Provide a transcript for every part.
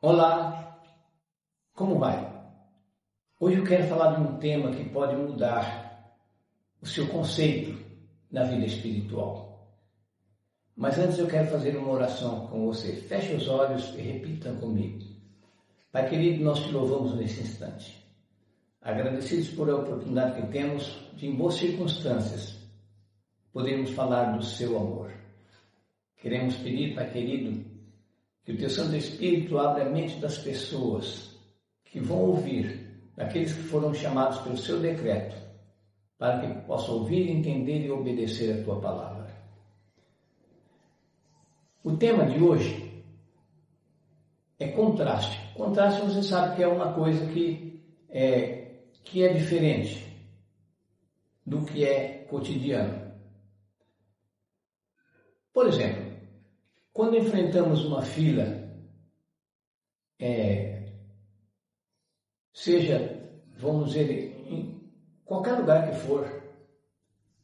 Olá, como vai? Hoje eu quero falar de um tema que pode mudar o seu conceito na vida espiritual. Mas antes eu quero fazer uma oração com você. Feche os olhos e repita comigo. Pai querido, nós te louvamos nesse instante. Agradecidos por a oportunidade que temos de, em boas circunstâncias, podermos falar do seu amor. Queremos pedir, Pai querido, que o Teu Santo Espírito abra a mente das pessoas que vão ouvir, daqueles que foram chamados pelo Seu decreto, para que possam ouvir, entender e obedecer a Tua palavra. O tema de hoje é contraste. Contraste, você sabe que é uma coisa que é diferente do que é cotidiano. Por exemplo, quando enfrentamos uma fila, seja, vamos dizer, em qualquer lugar que for,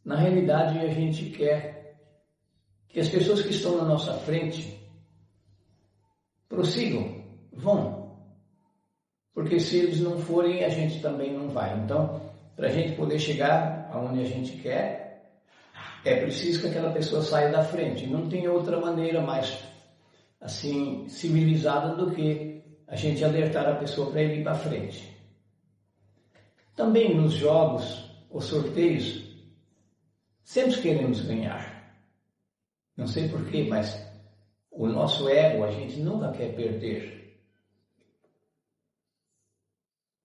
na realidade a gente quer que as pessoas que estão na nossa frente prossigam, vão, porque se eles não forem, a gente também não vai. Então, para a gente poder chegar aonde a gente quer, é preciso que aquela pessoa saia da frente. Não tem outra maneira mais assim civilizada do que a gente alertar a pessoa para ele ir para frente. Também nos jogos ou sorteios, sempre queremos ganhar. Não sei porquê, mas o nosso ego a gente nunca quer perder.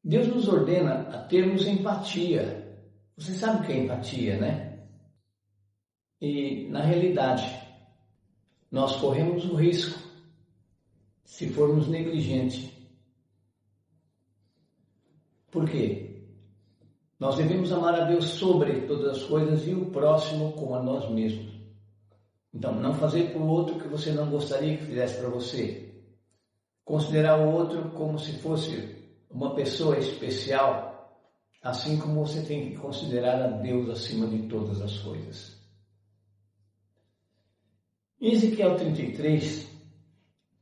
Deus nos ordena a termos empatia. Você sabe o que é empatia, né? E, na realidade, nós corremos o risco, se formos negligentes. Por quê? Nós devemos amar a Deus sobre todas as coisas e o próximo como a nós mesmos. Então, não fazer para o outro o que você não gostaria que fizesse para você. Considerar o outro como se fosse uma pessoa especial, assim como você tem que considerar a Deus acima de todas as coisas. Em Ezequiel 33,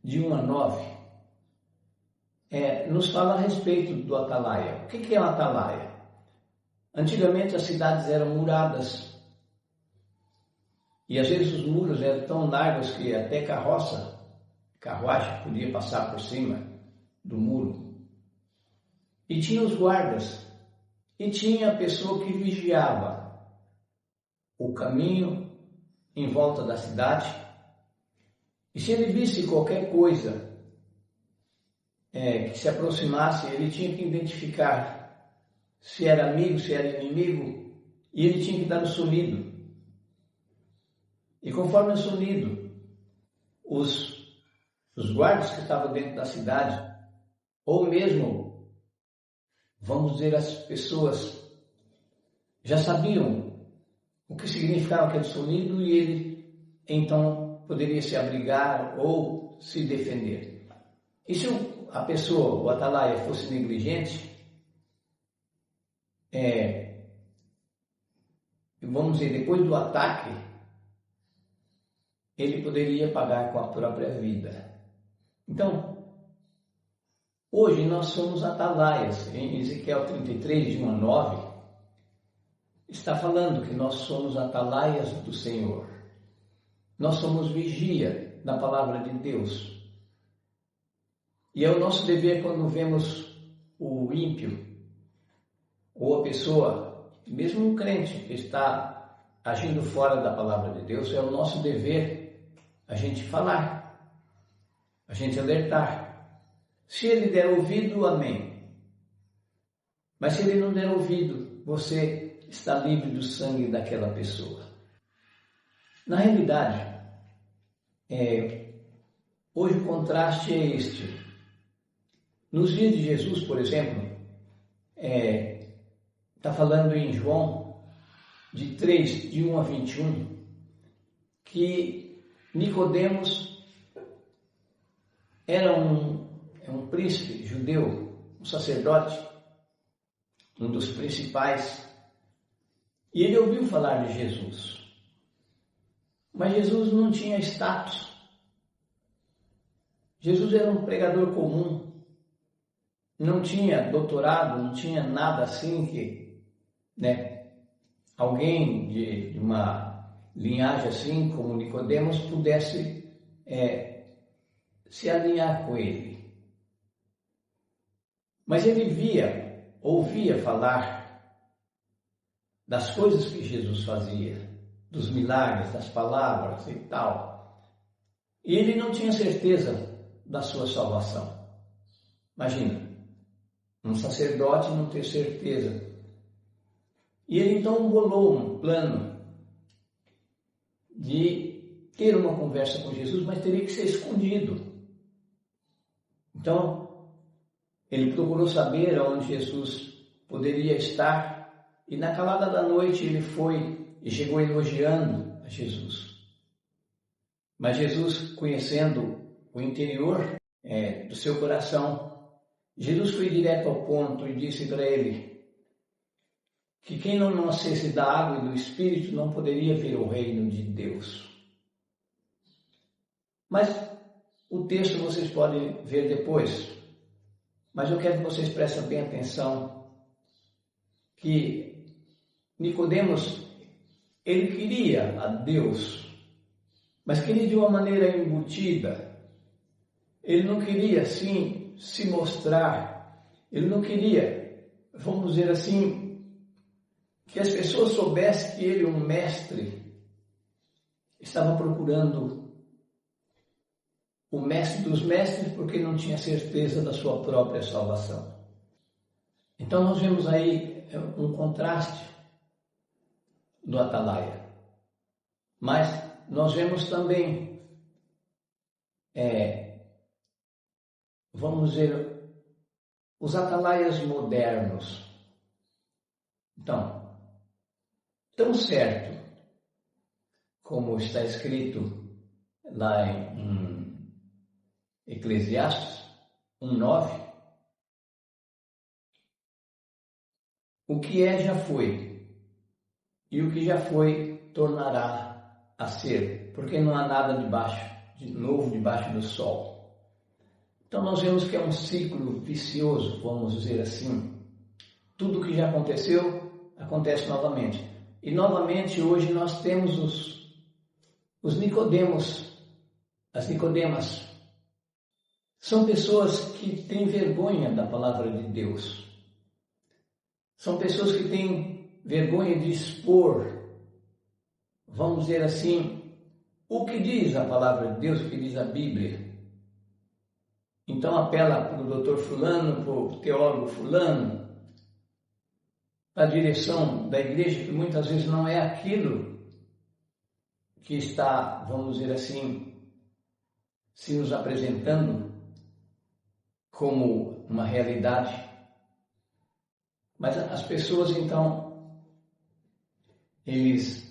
de 1 a 9, nos fala a respeito do atalaia. O que é um atalaia? Antigamente as cidades eram muradas e às vezes os muros eram tão largos que até carruagem podia passar por cima do muro. E tinha os guardas e tinha a pessoa que vigiava o caminho em volta da cidade. E se ele visse qualquer coisa que se aproximasse, ele tinha que identificar se era amigo, se era inimigo, e ele tinha que dar o sonido. E conforme o sonido, os guardas que estavam dentro da cidade, ou mesmo, vamos dizer, as pessoas já sabiam o que significava aquele sonido e ele, então, poderia se abrigar ou se defender. E se a pessoa, o atalaia, fosse negligente, vamos dizer, depois do ataque, ele poderia pagar com a própria vida. Então, hoje nós somos atalaias. Em Ezequiel 33, de 1 a 9, está falando que nós somos atalaias do Senhor. Nós somos vigia da palavra de Deus. E é o nosso dever quando vemos o ímpio, ou a pessoa, mesmo um crente que está agindo fora da palavra de Deus, é o nosso dever a gente falar, a gente alertar. Se ele der ouvido, amém. Mas se ele não der ouvido, você está livre do sangue daquela pessoa. Na realidade, hoje o contraste é este. Nos dias de Jesus, por exemplo, está falando em João, de 3, de 1 a 21, que Nicodemos era um príncipe judeu, um sacerdote, um dos principais, e ele ouviu falar de Jesus. Mas Jesus não tinha status. Jesus era um pregador comum, não tinha doutorado, não tinha nada assim que, alguém de uma linhagem assim como Nicodemos pudesse se alinhar com ele. Mas ele ouvia falar das coisas que Jesus fazia, dos milagres, das palavras e tal. E ele não tinha certeza da sua salvação. Imagina, um sacerdote não ter certeza. E ele então bolou um plano de ter uma conversa com Jesus, mas teria que ser escondido. Então, ele procurou saber onde Jesus poderia estar, e na calada da noite ele foi e chegou elogiando a Jesus. Mas Jesus, conhecendo o interior do seu coração, Jesus foi direto ao ponto e disse para ele que quem não nascesse da água e do Espírito não poderia ver o reino de Deus. Mas o texto vocês podem ver depois. Mas eu quero que vocês prestem bem atenção que Nicodemos, ele queria a Deus, mas queria de uma maneira embutida. Ele não queria, assim, se mostrar. Ele não queria, vamos dizer assim, que as pessoas soubessem que ele, um mestre, estava procurando o mestre dos mestres porque não tinha certeza da sua própria salvação. Então nós vemos aí um contraste do Atalaia. Mas nós vemos também vamos dizer, os atalaias modernos. Então, tão certo como está escrito lá em Eclesiastes 1:9, o que já foi, e o que já foi tornará a ser, porque não há nada de novo debaixo do sol. Então nós vemos que é um ciclo vicioso, vamos dizer assim. Tudo que já aconteceu, acontece novamente. E novamente hoje nós temos os Nicodemos, as Nicodemas. São pessoas que têm vergonha da palavra de Deus. São pessoas que têm vergonha de expor, vamos dizer assim, o que diz a palavra de Deus, o que diz a Bíblia. Então apela para o doutor fulano, para o teólogo fulano, para a direção da igreja, que muitas vezes não é aquilo que está, vamos dizer assim, se nos apresentando como uma realidade. Mas as pessoas, então, eles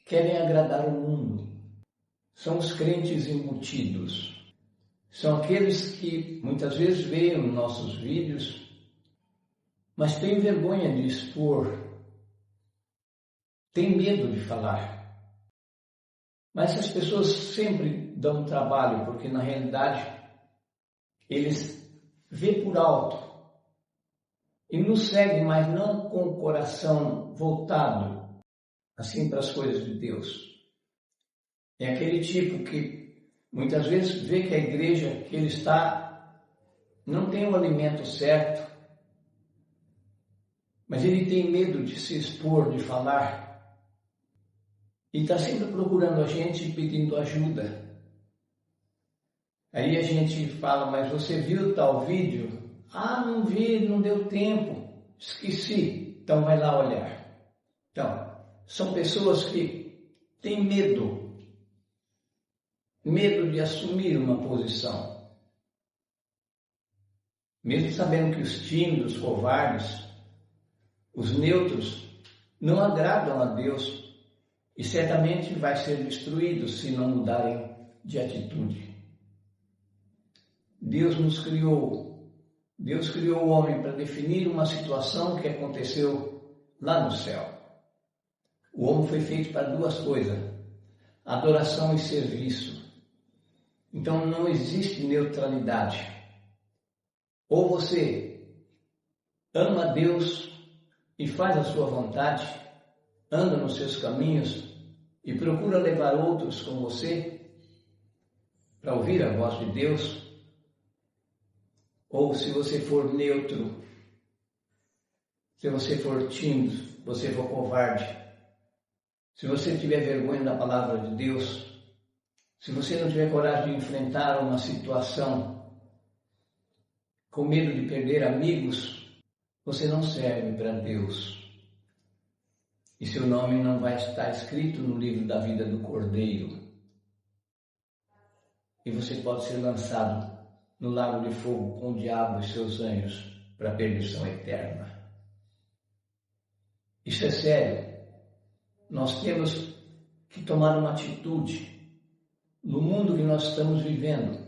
querem agradar o mundo. São os crentes embutidos. São aqueles que muitas vezes veem nossos vídeos, mas têm vergonha de expor, têm medo de falar. Mas essas pessoas sempre dão trabalho, porque na realidade eles vêem por alto e nos seguem, mas não com o coração voltado assim para as coisas de Deus. É aquele tipo que muitas vezes vê que a igreja que ele está não tem o alimento certo, mas ele tem medo de se expor, de falar, e está sempre procurando a gente e pedindo ajuda. Aí a gente fala, mas você viu tal vídeo? Ah, não vi, não deu tempo, esqueci, então vai lá olhar. Então, são pessoas que têm medo de assumir uma posição, mesmo sabendo que os tímidos, os covardes, os neutros não agradam a Deus e certamente vai ser destruídos se não mudarem de atitude. Deus criou o homem para definir uma situação que aconteceu lá no céu. O homem foi feito para duas coisas: adoração e serviço. Então não existe neutralidade. Ou você ama a Deus e faz a sua vontade, anda nos seus caminhos e procura levar outros com você para ouvir a voz de Deus. Ou se você for neutro, se você for tímido, se você for covarde, se você tiver vergonha da palavra de Deus, se você não tiver coragem de enfrentar uma situação com medo de perder amigos, você não serve para Deus. E seu nome não vai estar escrito no livro da vida do Cordeiro. E você pode ser lançado no lago de fogo com o diabo e seus anjos para a perdição eterna. Isso é sério. Nós temos que tomar uma atitude no mundo que nós estamos vivendo.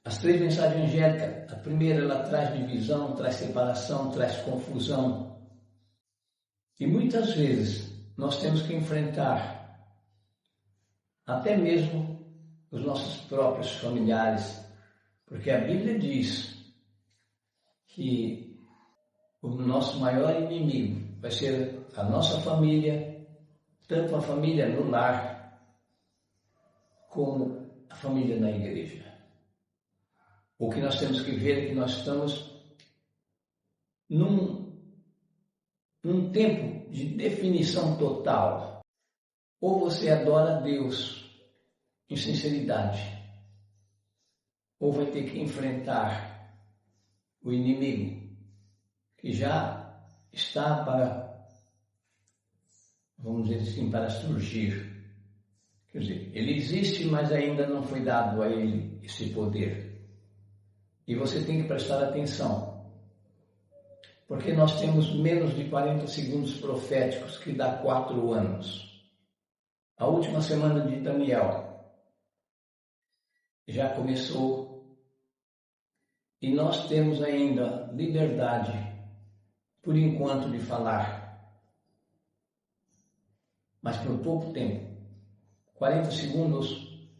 As 3 mensagens angélicas, a primeira ela traz divisão, traz separação, traz confusão. E muitas vezes nós temos que enfrentar até mesmo os nossos próprios familiares, porque a Bíblia diz que o nosso maior inimigo vai ser a nossa família, tanto a família no lar como a família na igreja. O que nós temos que ver é que nós estamos num tempo de definição total. Ou você adora a Deus em sinceridade, ou vai ter que enfrentar o inimigo que já está para, vamos dizer assim, para surgir. Quer dizer, ele existe, mas ainda não foi dado a ele esse poder. E você tem que prestar atenção, porque nós temos menos de 40 segundos proféticos, que dá 4 anos. A última semana de Daniel já começou e nós temos ainda liberdade, por enquanto, de falar, mas por pouco tempo. 40 segundos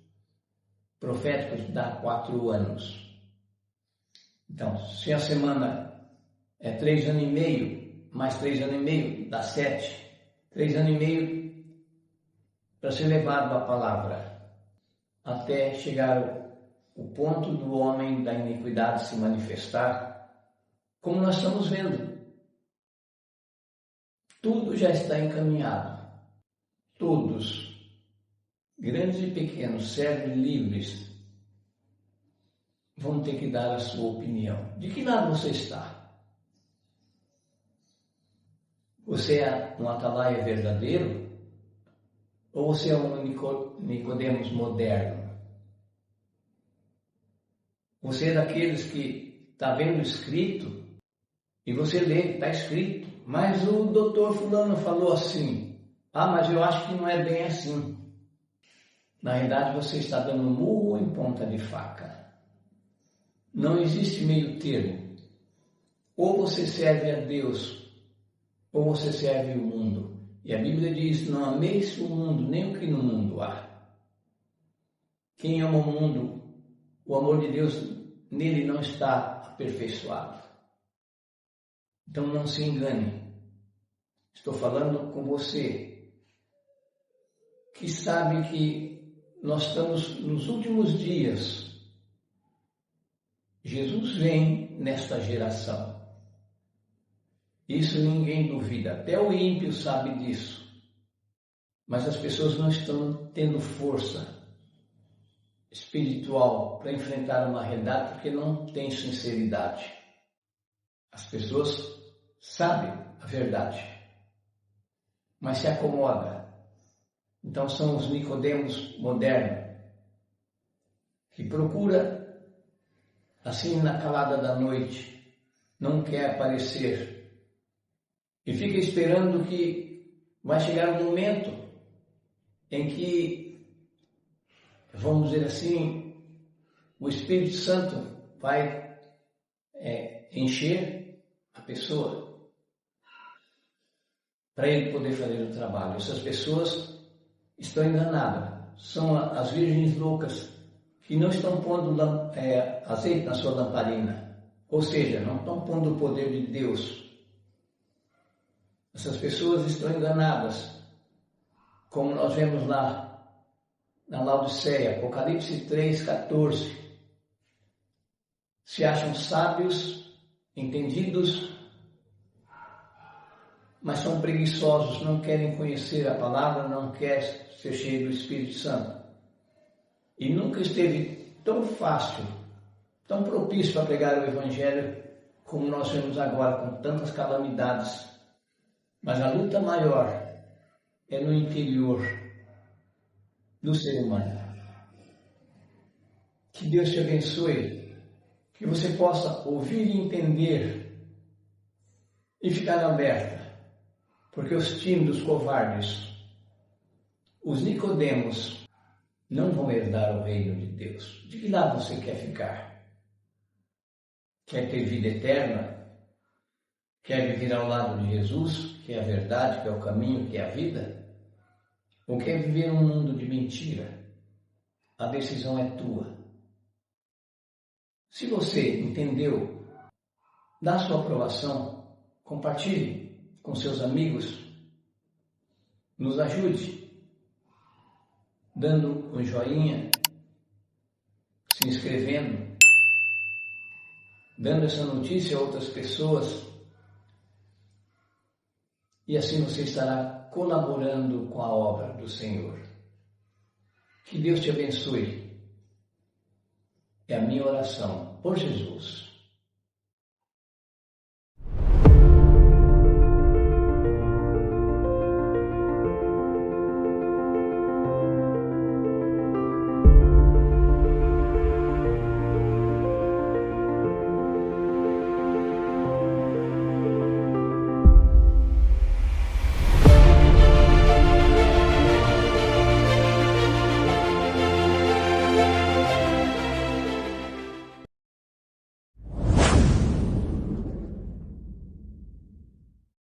proféticos dá 4 anos. Então, se a semana é 3 anos e meio, mais 3 anos e meio, dá 7. 3 anos e meio para ser levado a palavra, até chegar o ponto do homem da iniquidade se manifestar, como nós estamos vendo. Tudo já está encaminhado. Todos, grandes e pequenos, servos livres, vão ter que dar a sua opinião. De que lado você está? Você é um atalaia verdadeiro? Ou você é um Nicodemos moderno? Você é daqueles que está vendo escrito e você lê, está escrito, mas o doutor fulano falou assim. Mas eu acho que não é bem assim. Na verdade, você está dando murro em ponta de faca. Não existe meio termo. Ou você serve a Deus, ou você serve o mundo. E a Bíblia diz, não ameis o mundo, nem o que no mundo há. Quem ama o mundo, o amor de Deus nele não está aperfeiçoado. Então não se engane. Estou falando com você, que sabe que nós estamos nos últimos dias. Jesus vem nesta geração. Isso ninguém duvida. Até o ímpio sabe disso. Mas as pessoas não estão tendo força espiritual para enfrentar uma realidade porque não tem sinceridade. As pessoas sabem a verdade, mas se acomoda. Então são os Nicodemos modernos que procura assim na calada da noite, não quer aparecer e fica esperando que vai chegar um momento em que, vamos dizer assim, o Espírito Santo vai encher a pessoa para ele poder fazer o trabalho. Essas pessoas estão enganadas, são as virgens loucas, que não estão pondo azeite na sua lamparina, ou seja, não estão pondo o poder de Deus. Essas pessoas estão enganadas, como nós vemos lá na Laodiceia, Apocalipse 3,14. Se acham sábios, entendidos, mas são preguiçosos, não querem conhecer a palavra, não querem ser cheios do Espírito Santo. E nunca esteve tão fácil, tão propício para pregar o Evangelho como nós vemos agora, com tantas calamidades. Mas a luta maior é no interior do ser humano. Que Deus te abençoe, que você possa ouvir e entender e ficar aberta, porque os tímidos, covardes, os Nicodemos, não vão herdar o reino de Deus. De que lado você quer ficar? Quer ter vida eterna? Quer viver ao lado de Jesus, que é a verdade, que é o caminho, que é a vida? Ou quer viver um mundo de mentira? A decisão é tua. Se você entendeu, dá sua aprovação, compartilhe com seus amigos, nos ajude, dando um joinha, se inscrevendo, dando essa notícia a outras pessoas, e assim você estará colaborando com a obra do Senhor. Que Deus te abençoe. É a minha oração por Jesus.